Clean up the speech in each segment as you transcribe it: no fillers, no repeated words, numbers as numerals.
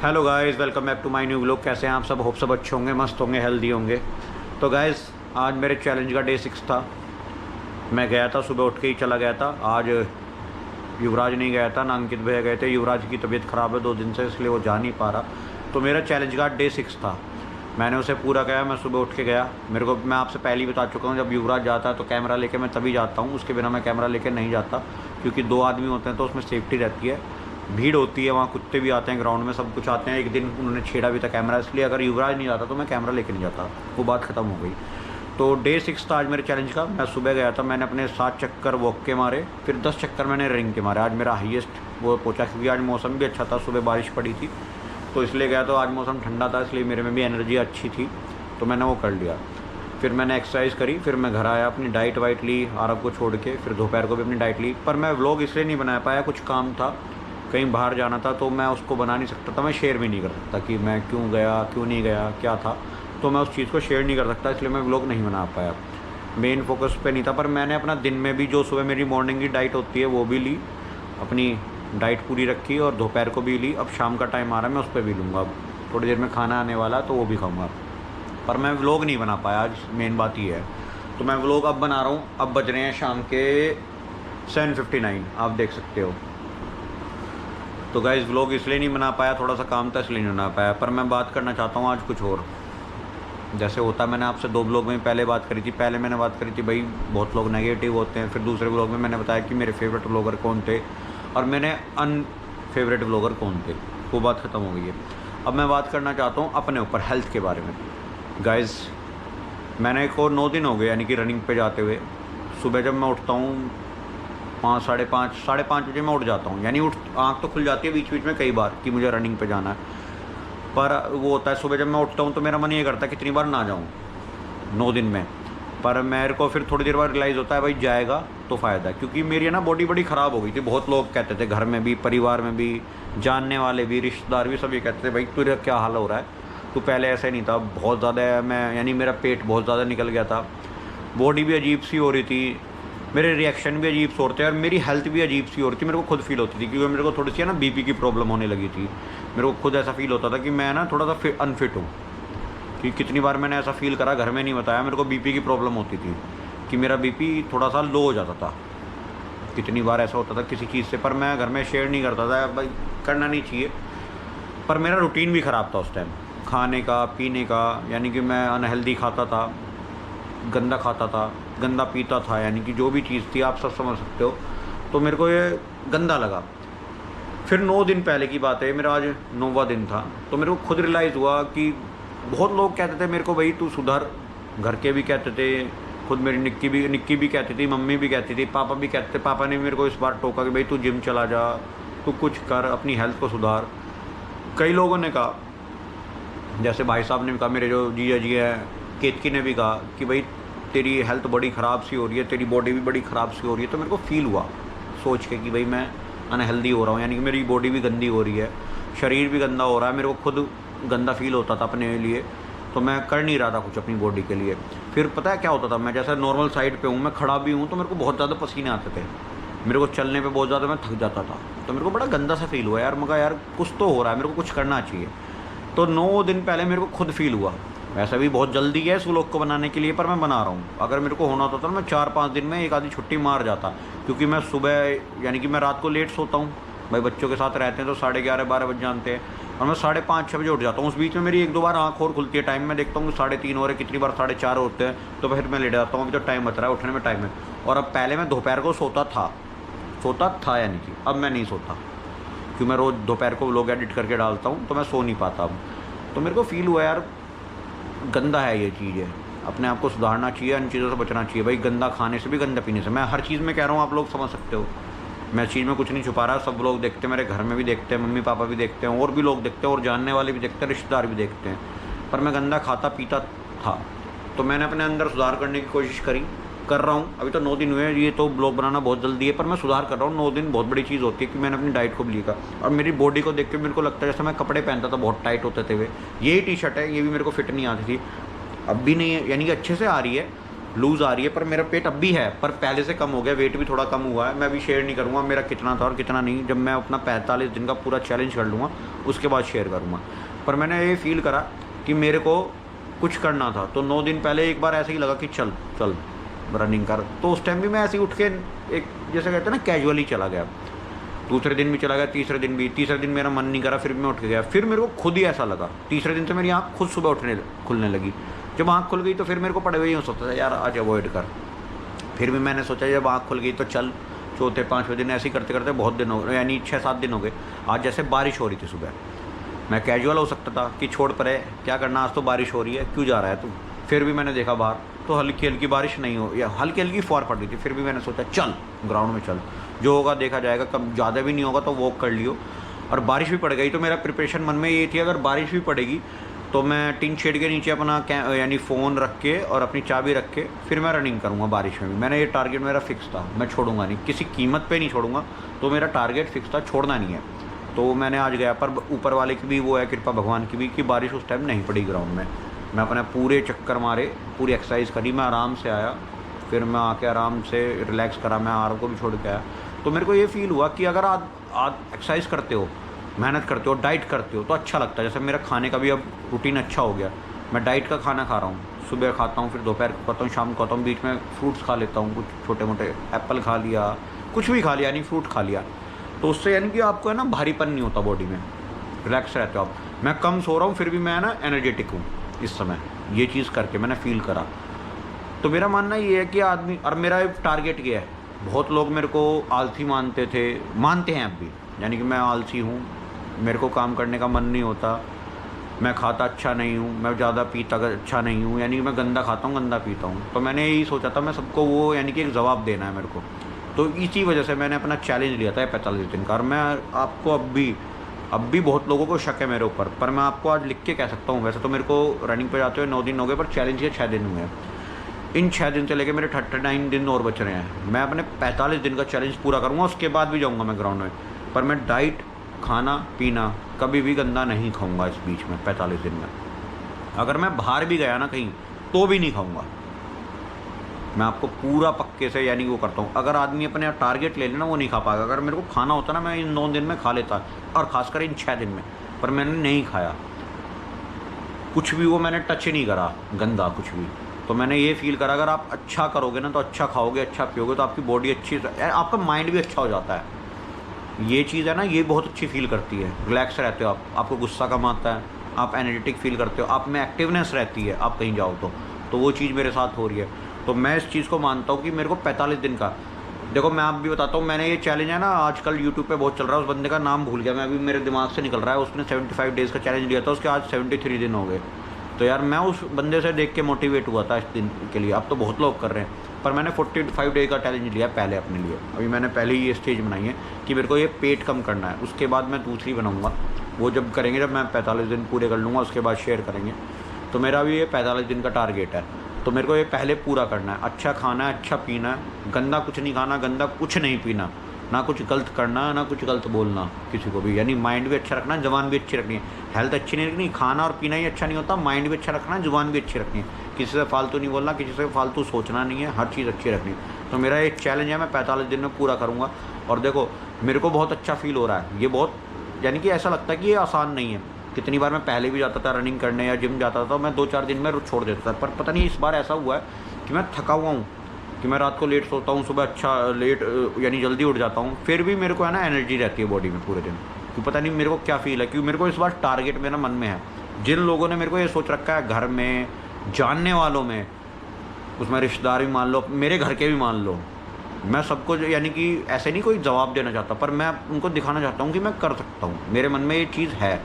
Hello guys, welcome back to my new vlog. कैसे हैं आप सब? होप सब अच्छे होंगे, मस्त होंगे, हेल्दी होंगे। तो गाइस, आज मेरे चैलेंज का डे 6 था। मैं गया था, सुबह उठ के ही चला गया था। आज युवराज नहीं गया था, ना अंकित भैया गए थे। युवराज की तबीयत ख़राब है 2 दिन से, इसलिए वो जा नहीं पा रहा। तो मेरा चैलेंज का डे 6 था। मैंने उसे पूरा किया। मैं सुबह उठ के गया। मैं आपसे पहले ही बता चुका हूँ, जब युवराज जाता है तो कैमरा लेके मैं तभी जाता हूँ, उसके बिना मैं कैमरा लेके नहीं जाता। क्योंकि 2 आदमी होते हैं तो उसमें सेफ्टी रहती है। भीड़ होती है वहाँ, कुत्ते भी आते हैं ग्राउंड में, सब कुछ आते हैं। एक दिन उन्होंने छेड़ा भी था कैमरा, इसलिए अगर युवराज नहीं जाता तो मैं कैमरा लेके नहीं जाता। वो बात ख़त्म हो गई। तो डे 6 था आज मेरे चैलेंज का। मैं सुबह गया था, मैंने अपने 7 चक्कर वॉक के मारे, फिर 10 चक्कर मैंने रनिंग के मारे। आज मेरा हाईएस्ट वो पहुँचा, क्योंकि आज मौसम भी अच्छा था, सुबह बारिश पड़ी थी तो इसलिए गया। तो आज मौसम ठंडा था, इसलिए मेरे में भी एनर्जी अच्छी थी, तो मैंने वो कर लिया। फिर मैंने एक्सरसाइज करी, फिर मैं घर आया, अपनी डाइट वाइट ली आरब को छोड़ के, फिर दोपहर को भी अपनी डाइट ली। पर मैं व्लॉग इसलिए नहीं बना पाया, कुछ काम था, कहीं बाहर जाना था, तो मैं उसको बना नहीं सकता था। मैं शेयर भी नहीं कर सकता कि मैं क्यों गया, क्यों नहीं गया, क्या था। तो मैं उस चीज़ को शेयर नहीं कर सकता, इसलिए मैं व्लॉग नहीं बना पाया। मेन फोकस पे नहीं था। पर मैंने अपना दिन में भी, जो सुबह मेरी मॉर्निंग की डाइट होती है वो भी ली, अपनी डाइट पूरी रखी, और दोपहर को भी ली। अब शाम का टाइम आ रहा है, मैं उस पर भी लूँगा। अब थोड़ी देर में खाना आने वाला, तो वो भी खाऊँगा। पर मैं व्लॉग नहीं बना पाया आज, मेन बात ये है। तो मैं व्लॉग अब बना रहा हूँ। अब बज रहे हैं शाम के 7:59, आप देख सकते हो। तो गाइस, व्लॉग इसलिए नहीं बना पाया, थोड़ा सा काम था इसलिए नहीं बना पाया। पर मैं बात करना चाहता हूँ आज कुछ और। जैसे होता, मैंने आपसे 2 ब्लॉग में पहले बात करी थी। पहले मैंने बात करी थी भाई, बहुत लोग नेगेटिव होते हैं। फिर दूसरे ब्लॉग में मैंने बताया कि मेरे फेवरेट ब्लॉगर कौन थे और मेरे अनफेवरेट ब्लॉगर कौन थे। वो बात ख़त्म हो गई है। अब मैं बात करना चाहता हूँ अपने ऊपर, हेल्थ के बारे में। गाइस, मैंने को 9 दिन हो गए यानी कि रनिंग पे जाते हुए। सुबह जब मैं उठता हूँ 5, साढ़े पाँच बजे मैं उठ जाता हूँ। यानी आँख तो खुल जाती है बीच बीच में कई बार कि मुझे रनिंग पे जाना है। पर वो होता है, सुबह जब मैं उठता हूँ तो मेरा मन ये करता है कितनी बार ना जाऊँ 9 दिन में। पर मेरे को फिर थोड़ी देर बाद रियलाइज़ होता है भाई जाएगा तो फ़ायदा है। क्योंकि मेरी ना बॉडी बड़ी ख़राब हो गई थी। बहुत लोग कहते थे, घर में भी, परिवार में भी, जानने वाले भी, रिश्तेदार भी, सभी कहते थे भाई तुझे क्या हाल हो रहा है, तू पहले ऐसे नहीं था। बहुत ज़्यादा मैं, यानी मेरा पेट बहुत ज़्यादा निकल गया था, बॉडी भी अजीब सी हो रही थी, मेरे रिएक्शन भी अजीब से होते हैं, और मेरी हेल्थ भी अजीब सी हो रही थी। मेरे को खुद फील होती थी, क्योंकि मेरे को थोड़ी सी ना बीपी की प्रॉब्लम होने लगी थी। मेरे को खुद ऐसा फील होता था कि मैं ना थोड़ा सा अनफिट हूँ। कि कितनी बार मैंने ऐसा फील करा, घर में नहीं बताया। मेरे को बीपी की प्रॉब्लम होती थी कि मेरा बीपी थोड़ा सा लो हो जाता था। कितनी बार ऐसा होता था किसी चीज़ से, पर मैं घर में शेयर नहीं करता था, भाई करना नहीं चाहिए। पर मेरा रूटीन भी ख़राब था उस टाइम, खाने का, पीने का। यानी कि मैं अनहेल्दी खाता था, गंदा खाता था, गंदा पीता था। यानी कि जो भी चीज़ थी, आप सब समझ सकते हो। तो मेरे को ये गंदा लगा। फिर 9 दिन पहले की बात है, मेरा आज 9वां दिन था। तो मेरे को खुद रियलाइज़ हुआ कि बहुत लोग कहते थे मेरे को, भाई तू सुधर। घर के भी कहते थे, खुद मेरी निक्की भी कहती थी, मम्मी भी कहती थी, पापा भी कहते थे। पापा ने भी मेरे को इस बार टोका कि भाई तू जिम चला जा, तू कुछ कर, अपनी हेल्थ को सुधार। कई लोगों ने कहा, जैसे भाई साहब ने भी कहा, मेरे जो जीजा जी हैं केतकी ने भी कहा कि भाई तेरी हेल्थ बड़ी ख़राब सी हो रही है, तेरी बॉडी भी बड़ी ख़राब सी हो रही है। तो मेरे को फील हुआ सोच के कि भाई मैं अनहेल्दी हो रहा हूँ, यानी कि मेरी बॉडी भी गंदी हो रही है, शरीर भी गंदा हो रहा है। मेरे को खुद गंदा फील होता था अपने लिए, तो मैं कर नहीं रहा था कुछ अपनी बॉडी के लिए। फिर पता है क्या होता था, मैं जैसा नॉर्मल साइड पे हूँ, मैं खड़ा भी हूँ, तो मेरे को बहुत ज़्यादा पसीने आते थे। मेरे को चलने पे बहुत ज़्यादा मैं थक जाता था। तो मेरे को बड़ा गंदा सा फील हुआ यार। मैं कहा यार कुछ तो हो रहा है, मेरे को कुछ करना चाहिए। तो 9 दिन पहले मेरे को खुद फील हुआ। वैसे भी बहुत जल्दी है इस व्लॉग को बनाने के लिए, पर मैं बना रहा हूँ। अगर मेरे को होना होता तो मैं 4-5 दिन में एक आधी छुट्टी मार जाता। क्योंकि मैं सुबह, यानी कि मैं रात को लेट सोता हूँ, भाई बच्चों के साथ रहते हैं तो 11:30-12 बज जानते हैं, और मैं 5:30-6 बजे उठ जाता हूँ। उस बीच में मेरी 1-2 बार आँख और खुलती है। टाइम में देखता हूँ 3:30 हो रहे, कितनी बार 4:30 होते हैं, तो फिर मैं लेट जाता हूँ। अभी तो टाइम बच रहा है, उठने में टाइम है। और अब पहले मैं दोपहर को सोता था, यानी कि अब मैं नहीं सोता, क्योंकि मैं रोज़ दोपहर को व्लॉग एडिट करके डालता हूँ, तो मैं सो नहीं पाता अब। तो मेरे को फील हुआ यार गंदा है ये चीज़ है, अपने आप को सुधारना चाहिए, इन चीज़ों से बचना चाहिए। भाई गंदा खाने से भी, गंदा पीने से। मैं हर चीज़ में कह रहा हूँ, आप लोग समझ सकते हो। मैं इस चीज़ में कुछ नहीं छुपा रहा। सब लोग देखते हैं, मेरे घर में भी देखते हैं, मम्मी पापा भी देखते हैं, और भी लोग देखते हैं, और जानने वाले भी देखते हैं, रिश्तेदार भी देखते हैं। पर मैं गंदा खाता पीता था। तो मैंने अपने अंदर सुधार करने की कोशिश कर रहा हूँ। अभी तो 9 दिन हुए हैं, ये तो ब्लॉग बनाना बहुत जल्दी है, पर मैं सुधार कर रहा हूँ। 9 दिन बहुत बड़ी चीज़ होती है कि मैंने अपनी डाइट को भी लिखा। और मेरी बॉडी को देख के मेरे को लगता है, जैसे मैं कपड़े पहनता था बहुत टाइट होते थे वे, यही टी शर्ट है, ये भी मेरे को फिट नहीं आती थी, अब भी नहीं है, यानी कि अच्छे से आ रही है। लूज़ आ रही है, पर मेरा पेट अब भी है, पर पहले से कम हो गया, वेट भी थोड़ा कम हुआ है। मैं अभी शेयर नहीं करूँगा मेरा कितना था और कितना नहीं, जब मैं अपना 45 दिन का पूरा चैलेंज कर लूँगा उसके बाद शेयर करूँगा। पर मैंने ये फ़ील करा कि मेरे को कुछ करना था, तो 9 दिन पहले एक बार ऐसे ही लगा कि चल चल रनिंग कर। तो उस टाइम भी मैं ऐसे ही उठ के एक जैसे कहते हैं ना कैजुअली चला गया। दूसरे दिन भी चला गया, तीसरे दिन मेरा मन नहीं करा, फिर भी मैं उठ के गया। फिर मेरे को खुद ही ऐसा लगा, तीसरे दिन से मेरी आँख खुद सुबह खुलने लगी। जब आँख खुल गई तो फिर मेरे को पड़े हुए यूँ सोचता था यार आज अवॉइड कर। फिर भी मैंने सोचा जब आँख खुल गई तो चल, चौथे पाँचवें दिन ऐसे ही करते करते बहुत दिन हो गए, यानी 6-7 दिन हो गए। आज जैसे बारिश हो रही थी सुबह, मैं कैजुअल हो सकता था कि छोड़ पड़े क्या करना, आज तो बारिश हो रही है, क्यों जा रहा है तू। फिर भी मैंने देखा बाहर तो हल्की हल्की बारिश नहीं हो, या हल्की हल्की फुहार पड़ रही थी, फिर भी मैंने सोचा चल ग्राउंड में चल, जो होगा देखा जाएगा, कम ज़्यादा भी नहीं होगा तो वॉक कर लियो। और बारिश भी पड़ गई तो मेरा प्रिपरेशन मन में ये थी अगर बारिश भी पड़ेगी तो मैं टिन शेड के नीचे अपना यानी फ़ोन रख के और अपनी चाबी रख के फिर मैं रनिंग करूँगा बारिश में भी। मैंने ये टारगेट मेरा फिक्स था, मैं छोड़ूंगा नहीं, किसी कीमत पे नहीं छोड़ूंगा। तो मेरा टारगेट फिक्स था, छोड़ना नहीं है। तो मैंने आज गया, पर ऊपर वाले की भी वो है कृपा, भगवान की भी, कि बारिश उस टाइम नहीं पड़ी ग्राउंड में। मैं अपने पूरे चक्कर मारे, पूरी एक्सरसाइज करी, मैं आराम से आया। फिर मैं आके आराम से रिलैक्स करा, मैं आर को भी छोड़ के आया। तो मेरे को ये फील हुआ कि अगर आप एक्सरसाइज करते हो, मेहनत करते हो, डाइट करते हो तो अच्छा लगता है। जैसे मेरा खाने का भी अब रूटीन अच्छा हो गया, मैं डाइट का खाना खा रहा हूँ, सुबह खाता हूँ, फिर दोपहर को खाता हूँ, शाम को खाता हूँ, बीच में फ्रूट्स खा लेता हूँ, कुछ छोटे मोटे एप्पल खा लिया, कुछ भी खा लिया, यानी फ्रूट खा लिया। तो उससे यानी कि आपको है ना भारीपन नहीं होता बॉडी में, रिलैक्स रहते हो आप। मैं कम सो रहा हूँ फिर भी मैं ना एनर्जेटिक हूँ इस समय, ये चीज़ करके मैंने फ़ील करा। तो मेरा मानना ये है कि आदमी, और मेरा एक टारगेट ये है, बहुत लोग मेरे को आलसी मानते हैं अब भी, यानी कि मैं आलसी हूँ, मेरे को काम करने का मन नहीं होता, मैं खाता अच्छा नहीं हूँ, मैं ज़्यादा पीता अच्छा नहीं हूँ, यानी कि मैं गंदा खाता हूँ, गंदा पीता हूँ। तो मैंने यही सोचा था मैं सबको वो यानी कि एक जवाब देना है मेरे को। तो इसी वजह से मैंने अपना चैलेंज लिया था 45 दिन का। और मैं आपको अब भी बहुत लोगों को शक है मेरे ऊपर, पर मैं आपको आज लिख के कह सकता हूँ। वैसे तो मेरे को रनिंग पे जाते हुए 9 दिन हो गए, पर चैलेंज के 6 दिन हुए हैं। इन 6 दिन से लेके मेरे 39 दिन और बच रहे हैं। मैं अपने 45 दिन का चैलेंज पूरा करूँगा, उसके बाद भी जाऊँगा मैं ग्राउंड में। पर मैं डाइट, खाना पीना कभी भी गंदा नहीं खाऊँगा इस बीच में 45 दिन में। अगर मैं बाहर भी गया ना कहीं तो भी नहीं खाऊँगा, मैं आपको पूरा पक्के से यानी वो करता हूँ। अगर आदमी अपने टारगेट ले लेना वो नहीं खा पाएगा। अगर मेरे को खाना होता ना मैं इन 9 दिन में खा लेता, और ख़ासकर इन 6 दिन में, पर मैंने नहीं खाया कुछ भी, वो मैंने टच ही नहीं करा गंदा कुछ भी। तो मैंने ये फ़ील करा अगर आप अच्छा करोगे ना तो अच्छा खाओगे, अच्छा पियोगे तो आपकी बॉडी अच्छी, आपका माइंड भी अच्छा हो जाता है। ये चीज़ है ना, ये बहुत अच्छी फील करती है, रिलैक्स रहते हो आप, आपको गुस्सा कम आता है, आप एनर्जेटिक फील करते हो, आप में एक्टिवनेस रहती है आप कहीं जाओ तो वो चीज़ मेरे साथ हो रही है। तो मैं इस चीज़ को मानता हूँ कि मेरे को 45 दिन का, देखो मैं आप भी बताता हूँ, मैंने ये चैलेंज है ना आजकल यूट्यूब पे बहुत चल रहा है, उस बंदे का नाम भूल गया मैं, अभी मेरे दिमाग से निकल रहा है। उसने 75 डेज़ का चैलेंज लिया था, उसके आज 73 दिन हो गए। तो यार मैं उस बंदे से देख के मोटिवेट हुआ था इस दिन के लिए। अब तो बहुत लोग कर रहे हैं, पर मैंने 45 डे का चैलेंज लिया पहले अपने लिए। अभी मैंने पहले ही ये स्टेज बनाई है कि मेरे को ये पेट कम करना है, उसके बाद मैं दूसरी बनाऊँगा, वो जब करेंगे, जब मैं 45 दिन पूरे कर लूँगा उसके बाद शेयर करेंगे। तो मेरा भी ये 45 दिन का टारगेट है, तो मेरे को ये पहले पूरा करना है। अच्छा खाना है, अच्छा पीना है, गंदा कुछ नहीं खाना, गंदा कुछ नहीं पीना, ना कुछ गलत करना, ना कुछ गलत बोलना किसी को भी, यानी माइंड भी अच्छा रखना, ज़ुबान भी अच्छी रखनी है। हेल्थ अच्छी नहीं रखनी, खाना और पीना ही अच्छा नहीं होता, माइंड भी अच्छा रखना, ज़ुबान भी अच्छी रखनी है, किसी से फालतू नहीं बोलना, किसी से फालतू सोचना नहीं है, हर चीज़ अच्छी रखनी है। तो मेरा एक चैलेंज है, मैं 45 दिन में पूरा करूँगा। और देखो मेरे को बहुत अच्छा फील हो रहा है, ये बहुत यानी कि ऐसा लगता है कि ये आसान नहीं है। कितनी बार मैं पहले भी जाता था रनिंग करने या जिम जाता था, मैं 2-4 दिन में छोड़ देता था, पर पता नहीं इस बार ऐसा हुआ है कि मैं थका हुआ हूँ, कि मैं रात को लेट सोता हूँ, सुबह अच्छा लेट यानी जल्दी उठ जाता हूँ, फिर भी मेरे को है ना एनर्जी रहती है बॉडी में पूरे दिन। क्यों पता नहीं मेरे को क्या फ़ील है, क्योंकि मेरे को इस बार टारगेट मेरा मन में है। जिन लोगों ने मेरे को ये सोच रखा है, घर में, जानने वालों में, उसमें रिश्तेदार भी मान लो, मेरे घर के भी मान लो, मैं सबको यानी कि ऐसे नहीं कोई जवाब देना चाहता, पर मैं उनको दिखाना चाहता हूँ कि मैं कर सकता हूँ, मेरे मन में ये चीज़ है।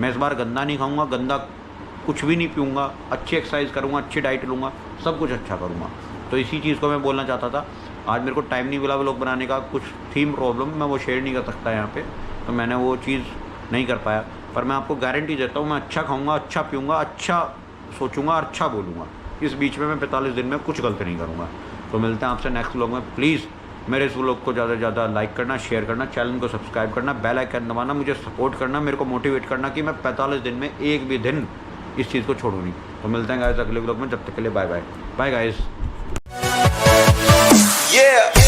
मैं इस बार गंदा नहीं खाऊंगा, गंदा कुछ भी नहीं पीऊँगा, अच्छी एक्सरसाइज करूँगा, अच्छी डाइट लूँगा, सब कुछ अच्छा करूँगा। तो इसी चीज़ को मैं बोलना चाहता था। आज मेरे को टाइम नहीं मिला व्लॉग बनाने का, कुछ थीम प्रॉब्लम, मैं वो शेयर नहीं कर सकता यहाँ पे, तो मैंने वो चीज़ नहीं कर पाया। पर मैं आपको गारंटी देता हूँ, मैं अच्छा खाऊँगा, अच्छा पीऊँगा, अच्छा सोचूँगा, अच्छा बोलूँगा। इस बीच में मैं 45 दिन में कुछ गलत नहीं करूँगा। तो मिलते हैं आपसे नेक्स्ट व्लॉग में। प्लीज़ मेरे इस व्लॉग को ज़्यादा से ज़्यादा लाइक करना, शेयर करना, चैनल को सब्सक्राइब करना, बेल आइकन दबाना, मुझे सपोर्ट करना, मेरे को मोटिवेट करना कि मैं 45 दिन में एक भी दिन इस चीज़ को छोड़ूँ नहीं। तो मिलते हैं गाइस अगले व्लॉग में, जब तक के लिए bye bye. Bye guys. Yeah.